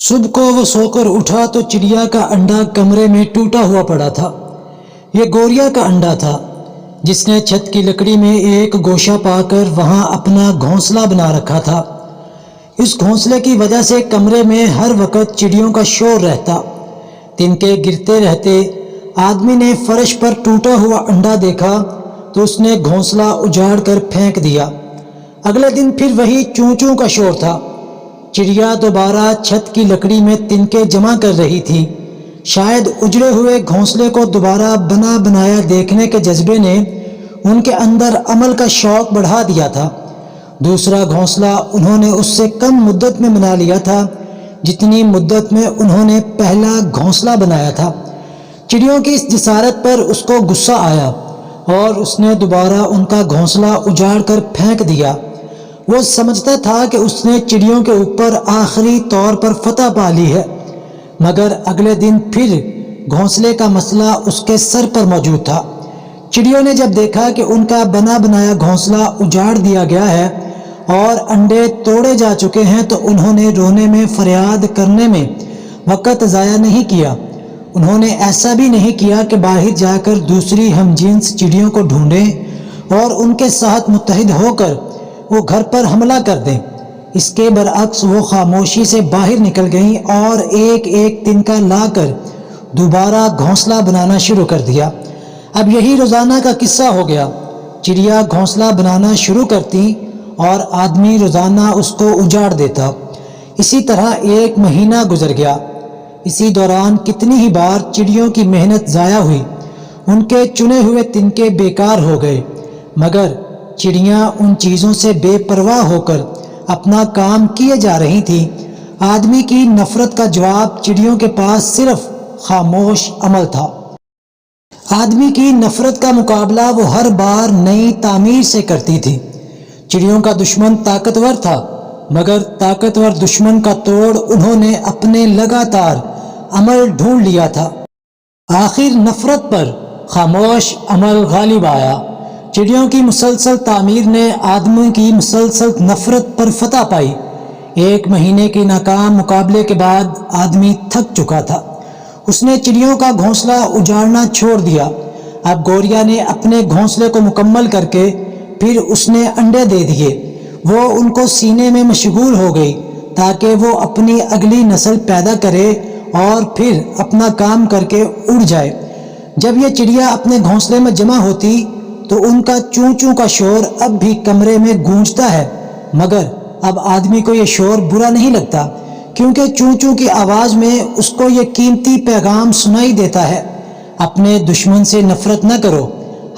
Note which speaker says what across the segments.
Speaker 1: صبح کو وہ سو کر اٹھا تو چڑیا کا انڈا کمرے میں ٹوٹا ہوا پڑا تھا۔ یہ گوریا کا انڈا تھا جس نے چھت کی لکڑی میں ایک گوشہ پا کر وہاں اپنا گھونسلہ بنا رکھا تھا۔ اس گھونسلے کی وجہ سے کمرے میں ہر وقت چڑیوں کا شور رہتا، تنکے گرتے رہتے۔ آدمی نے فرش پر ٹوٹا ہوا انڈا دیکھا تو اس نے گھونسلہ اجاڑ کر پھینک دیا۔ اگلے دن پھر وہی چوں چوں کا شور تھا۔ چڑیا دوبارہ چھت کی لکڑی میں تنکے جمع کر رہی تھی۔ شاید اجڑے ہوئے گھونسلے کو دوبارہ بنا بنایا دیکھنے کے جذبے نے ان کے اندر عمل کا شوق بڑھا دیا تھا۔ دوسرا گھونسلہ انہوں نے اس سے کم مدت میں بنا لیا تھا جتنی مدت میں انہوں نے پہلا گھونسلہ بنایا تھا۔ چڑیوں کی اس جسارت پر اس کو غصہ آیا اور اس نے دوبارہ ان کا گھونسلہ اجاڑ کر پھینک دیا۔ وہ سمجھتا تھا کہ اس نے چڑیوں کے اوپر آخری طور پر فتح پا لی ہے، مگر اگلے دن پھر گھونسلے کا مسئلہ اس کے سر پر موجود تھا۔ چڑیوں نے جب دیکھا کہ ان کا بنا بنایا گھونسلہ اجاڑ دیا گیا ہے اور انڈے توڑے جا چکے ہیں تو انہوں نے رونے میں فریاد کرنے میں وقت ضائع نہیں کیا۔ انہوں نے ایسا بھی نہیں کیا کہ باہر جا کر دوسری ہم جنس چڑیوں کو ڈھونڈیں اور ان کے ساتھ متحد ہو کر وہ گھر پر حملہ کر دیں۔ اس کے برعکس وہ خاموشی سے باہر نکل گئیں اور ایک ایک تنکا لا کر دوبارہ گھونسلہ بنانا شروع کر دیا۔ اب یہی روزانہ کا قصہ ہو گیا۔ چڑیا گھونسلہ بنانا شروع کرتی اور آدمی روزانہ اس کو اجاڑ دیتا۔ اسی طرح ایک مہینہ گزر گیا۔ اسی دوران کتنی ہی بار چڑیوں کی محنت ضائع ہوئی، ان کے چنے ہوئے تنکے بیکار ہو گئے، مگر چڑیاں ان چیزوں سے بے پرواہ ہو کر اپنا کام کیے جا رہی تھیں۔ آدمی کی نفرت کا جواب چڑیوں کے پاس صرف خاموش عمل تھا۔ آدمی کی نفرت کا مقابلہ وہ ہر بار نئی تعمیر سے کرتی تھی۔ چڑیوں کا دشمن طاقتور تھا، مگر طاقتور دشمن کا توڑ انہوں نے اپنے لگاتار عمل ڈھونڈ لیا تھا۔ آخر نفرت پر خاموش عمل غالب آیا۔ چڑیوں کی مسلسل تعمیر نے آدمی کی مسلسل نفرت پر فتح پائی۔ ایک مہینے کے ناکام مقابلے کے بعد آدمی تھک چکا تھا۔ اس نے چڑیوں کا گھونسلہ اجاڑنا چھوڑ دیا۔ اب گوریا نے اپنے گھونسلے کو مکمل کر کے پھر اس نے انڈے دے دیے۔ وہ ان کو سینے میں مشغول ہو گئی تاکہ وہ اپنی اگلی نسل پیدا کرے اور پھر اپنا کام کر کے اڑ جائے۔ جب یہ چڑیا اپنے گھونسلے میں جمع ہوتی تو ان کا چوں چوں کا شور اب بھی کمرے میں گونجتا ہے، مگر اب آدمی کو یہ شور برا نہیں لگتا، کیونکہ چوں چوں کی آواز میں اس کو یہ قیمتی پیغام سنائی دیتا ہے: اپنے دشمن سے نفرت نہ کرو،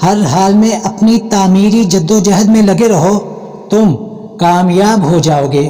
Speaker 1: ہر حال میں اپنی تعمیری جدوجہد میں لگے رہو، تم کامیاب ہو جاؤ گے۔